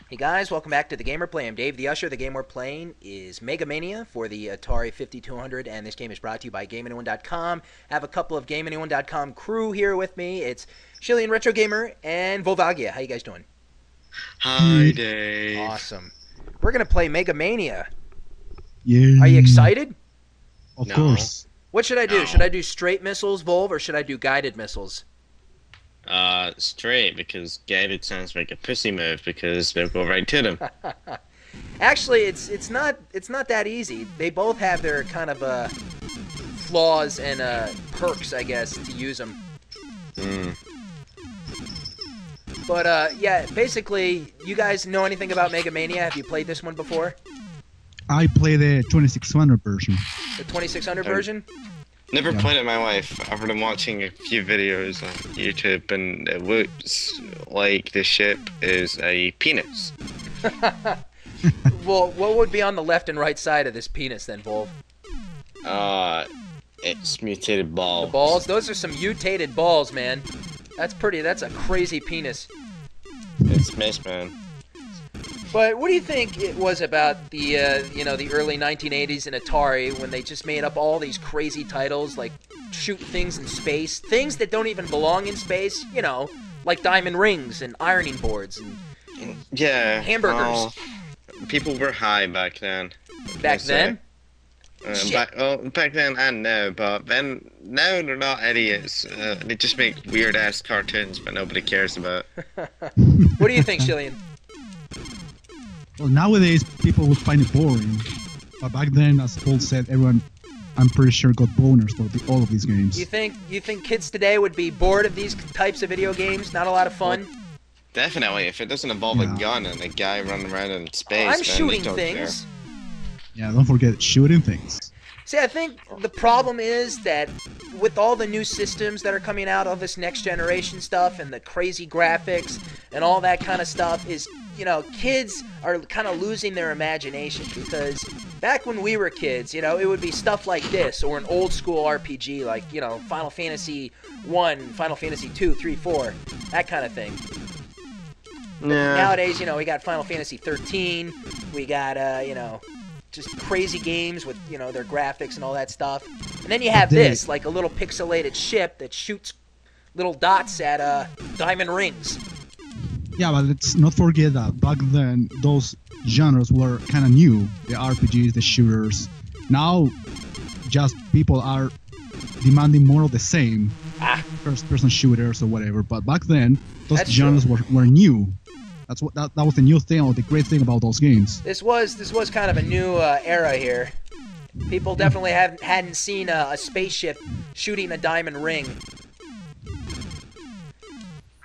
Hey guys, welcome back to The Game We're Playing. I'm Dave the Usher. The game we're playing is Megamania for the Atari 5200, and this game is brought to you by GameAnyone.com. I have a couple of GameAnyone.com crew here with me. It's Shillian Retro Gamer and Volvagia. How you guys doing? Hi, Dave. Awesome. We're going to play Megamania. Yeah. Are you excited? Of No. course. What should I do? No. Should I do straight missiles, Volv, or should I do guided missiles? Straight, because guided sounds like a pussy move, because they'll go right to them. Actually, it's not that easy. They both have their kind of flaws and perks, I guess, to use them. But yeah, basically, you guys know anything about Megamania? Have you played this one before? I play the 2600 version. The 2600 version? Never Yeah. played it in my life. I've been watching a few videos on YouTube, and it looks like the ship is a penis. Well, what would be on the left and right side of this penis then, Volv? It's mutated balls. The balls? Those are some mutated balls, man. That's a crazy penis. It's Mace Man. But what do you think it was about the the early 1980s in Atari when they just made up all these crazy titles like shoot things in space, things that don't even belong in space, like diamond rings and ironing boards and Yeah. hamburgers. well, people were high back then. Back then? Shit. Back then and now, but then now they're not idiots. They just make weird ass cartoons, but nobody cares about. What do you think, Shillian? Well, nowadays people would find it boring, but back then, as Paul said, everyone, I'm pretty sure, got boners for all of these games. You think kids today would be bored of these types of video games? Not a lot of fun? Definitely, if it doesn't involve Yeah. a gun and a guy running around in space, I'm then shooting they don't things. Yeah, don't forget shooting things. See, I think the problem is that with all the new systems that are coming out of this next generation stuff and the crazy graphics and all that kind of stuff is, kids are kind of losing their imagination because back when we were kids, it would be stuff like this or an old school RPG like, Final Fantasy 1, Final Fantasy 2, 3, 4, that kind of thing. Yeah. Nowadays, we got Final Fantasy 13, we got, just crazy games with, their graphics and all that stuff. And then you have this, like a little pixelated ship that shoots little dots at diamond rings. Yeah, but let's not forget that back then, those genres were kind of new. The RPGs, the shooters. Now, just people are demanding more of the same. First-person shooters or whatever. But back then, those That's genres were new. That was the new thing, or the great thing about those games. This was kind of a new era here. People definitely hadn't seen a spaceship shooting a diamond ring.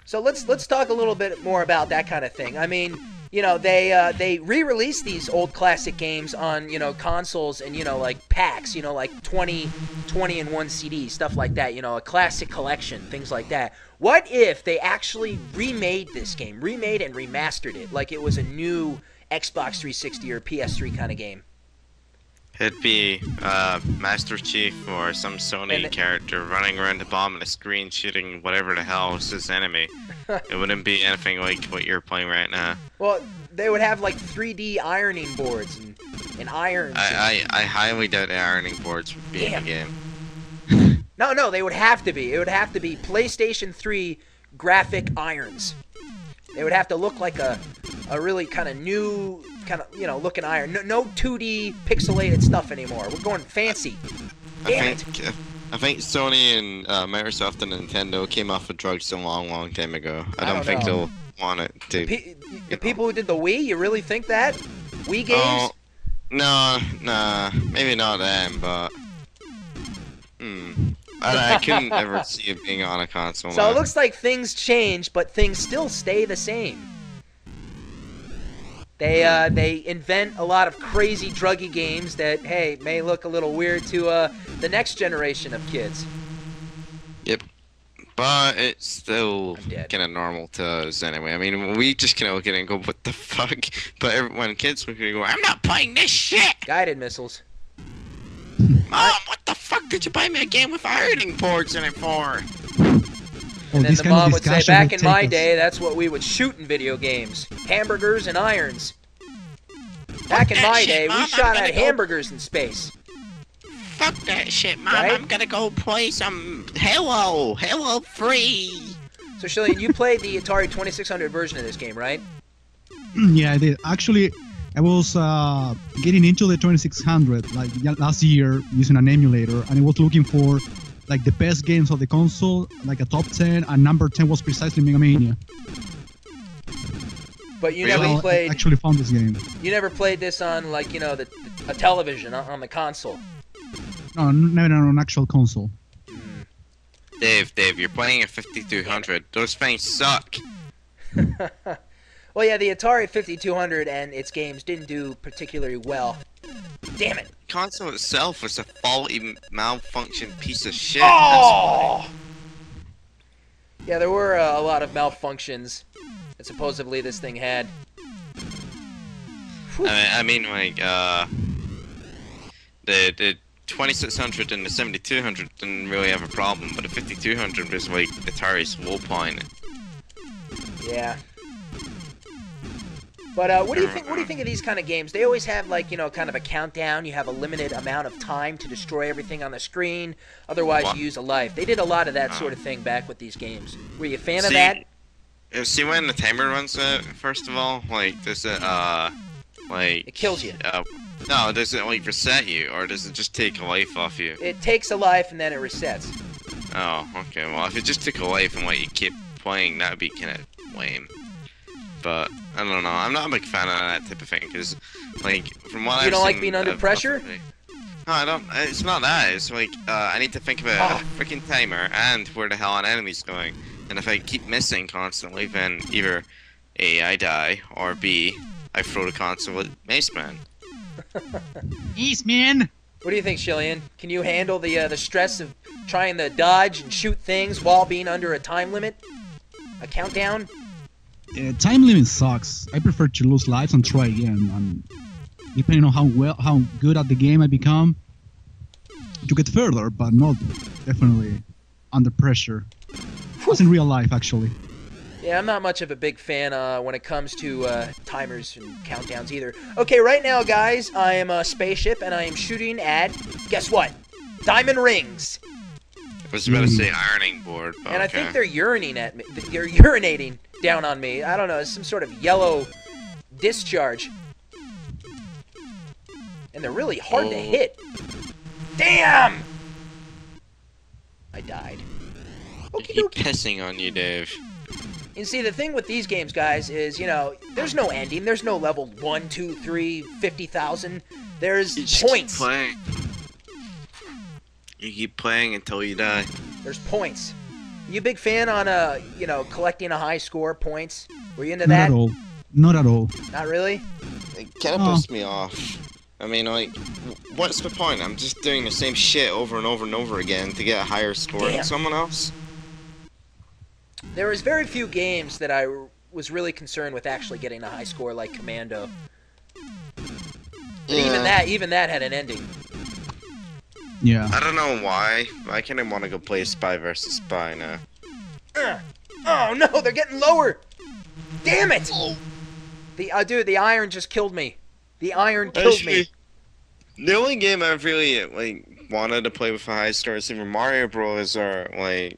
So let's talk a little bit more about that kind of thing. I mean, they re-released these old classic games on, consoles and, like packs, like 20 in one CD, stuff like that, a classic collection, things like that. What if they actually remade this game, remade and remastered it like it was a new Xbox 360 or PS3 kind of game? It'd be Master Chief or some Sony character running around the bottom of the screen shooting whatever the hell is this enemy. It wouldn't be anything like what you're playing right now. Well, they would have like 3D ironing boards and irons. I highly doubt the ironing boards would be in the game. No, they would have to be. It would have to be PlayStation 3 graphic irons. They would have to look like a really kind of new, looking iron. No 2D pixelated stuff anymore. We're going fancy. I think Sony and Microsoft and Nintendo came off of drugs a long time ago. I don't think know. they'll want it to. The people who did the Wii, you really think that? Wii games? Oh, no, maybe not them, but I couldn't ever see it being on a console. So it looks like things change, but things still stay the same. They invent a lot of crazy druggy games that, hey, may look a little weird to the next generation of kids. Yep. But it's still I'm dead. kind of normal to us anyway. I mean, we just kind of look at it and go, what the fuck? But when kids look at it and go, I'm not playing this shit! Guided missiles. Mom, what the fuck did you buy me a game with ironing boards in it for? And then this the kind of mom would say, discussion back would in my take us- day, that's what we would shoot in video games. Hamburgers and irons. Back in that my shit, day, Mom, we I'm shot gonna at go- hamburgers in space. Fuck that shit, Mom. Right? I'm gonna go play some Halo 3. So, Shillian, you played the Atari 2600 version of this game, right? Yeah, I did. Actually, I was getting into the 2600 like last year using an emulator, and I was looking for like the best games of the console, like a top 10, and number 10 was precisely Megamania. But you Really? never I played. actually found this game. You never played this on, like, you know, a television on the console. No, never on an actual console. Dave, you're playing a 5200. Those things suck. Well, yeah, the Atari 5200 and its games didn't do particularly well. Damn it! Console itself was a faulty, malfunctioned piece of shit. Oh! Yeah, there were a lot of malfunctions that supposedly this thing had. I mean, like, the 2600 and the 7200 didn't really have a problem, but the 5200 was like Atari's low point. Yeah. But what do you think? What do you think of these kind of games? They always have, like, you know, kind of a countdown. You have a limited amount of time to destroy everything on the screen. Otherwise, What? you use a life. They did a lot of that sort of thing back with these games. Were you a fan of that? See when the timer runs out, first of all, like, does it, like... It kills you. No, does it, like, reset you, or does it just take a life off you? It takes a life and then it resets. Oh, okay, well, if it just took a life and let you keep playing, that would be kind of lame. But, I don't know, I'm not a big fan of that type of thing, because, like, from what I've You don't like seen being under of- pressure? No, I don't, it's not that, it's like, I need to think about a freaking timer, and where the hell an enemy's going. And if I keep missing constantly, then either A, I die, or B, I throw the console at Maceman. East, man! What do you think, Shillian? Can you handle the stress of trying to dodge and shoot things while being under a time limit? A countdown? Time limit sucks. I prefer to lose lives and try again. And depending on how good at the game I become, to get further, but not definitely under pressure. As in real life, actually. Yeah, I'm not much of a big fan when it comes to timers and countdowns either. Okay, right now, guys, I am a spaceship, and I am shooting at, guess what? Diamond rings. I was about to say ironing board, but And I okay. think they're urinating at me. They're urinating down on me. I don't know, it's some sort of yellow discharge. And they're really hard to hit. Damn! I died. They Okie keep dokie. pissing on you, Dave. You see, the thing with these games, guys, is, you know, there's no ending. There's no level 1, 2, 3, 50,000. There's You just points. keep playing. You keep playing until you die. There's points. You a big fan on, you know, collecting a high score, points? Were you into Not that? at all. Not at all. Not really? It kind of Oh. pissed me off. I mean, like, what's the point? I'm just doing the same shit over and over and over again to get a higher score Damn. than someone else. There was very few games that I was really concerned with actually getting a high score like Commando. But even that had an ending. Yeah. I don't know why, but I kind of want to go play Spy vs. Spy now. Oh no, they're getting lower! Damn it! Dude, the iron just killed me. The iron killed me. The only game I've really, like, wanted to play with a high score is Super Mario Bros. Or, like,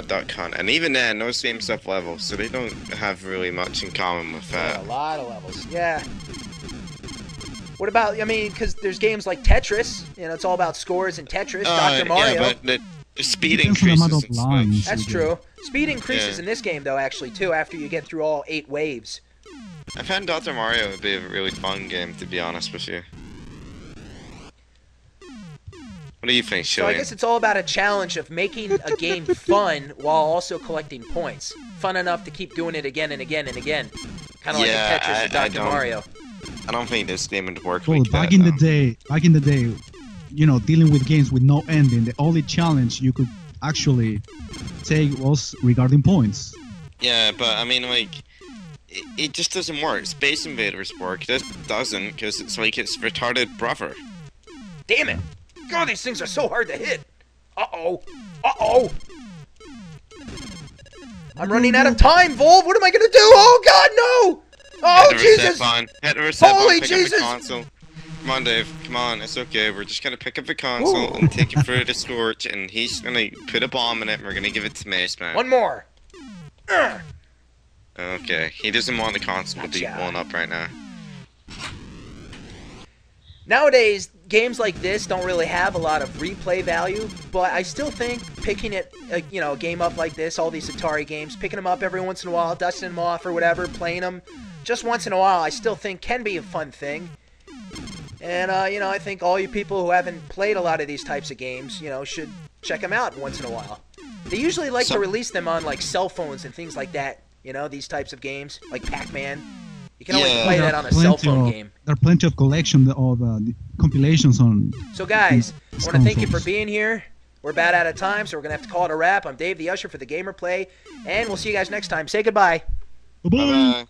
Duck Hunt. And even then, those games have levels, so they don't have really much in common with Yeah, that. a lot of levels. Yeah. What about, I mean, because there's games like Tetris. You know, it's all about scores in Tetris. Dr. Mario. Yeah, but the speed Depends on the amount increases of and stuff. lines. That's true. Speed increases Yeah. in this game, though, actually, too, after you get through all 8 waves. I found Dr. Mario would be a really fun game, to be honest with you. What do you think, So I Shillian? guess it's all about a challenge of making a game fun while also collecting points. Fun enough to keep doing it again and again and again. Kind of like in Yeah, Tetris or I Dr. don't- Mario. I don't think this game would work Well, like back that. in though. the day, you know, dealing with games with no ending, the only challenge you could actually take was regarding points. Yeah, but I mean, like, it just doesn't work. Space Invaders work. This doesn't, because it's like its retarded brother. Damn it! God, these things are so hard to hit! Uh-oh! Uh-oh! I'm running out of time, Volv. What am I gonna do? Oh God, no! Oh Jesus! Hit the reset Holy button, pick Jesus! up the console. Come on, Dave. Come on, it's okay. We're just gonna pick up the console and take it through the storage, and he's gonna put a bomb in it, and we're gonna give it to Mace Man. One more. Okay, he doesn't want the console to be blown up right now. Nowadays, games like this don't really have a lot of replay value, but I still think picking it, a game up like this, all these Atari games, picking them up every once in a while, dusting them off or whatever, playing them just once in a while, I still think can be a fun thing. And, I think all you people who haven't played a lot of these types of games, should check them out once in a while. They usually like to release them on, like, cell phones and things like that, these types of games, like Pac-Man. You can only play that on a cell phone game. There are plenty of collection of the compilations on. So guys, I want to thank you for being here. We're about out of time, so we're going to have to call it a wrap. I'm Dave the Usher for the Gamer Play, and we'll see you guys next time. Say goodbye. Bye-bye. Bye-bye.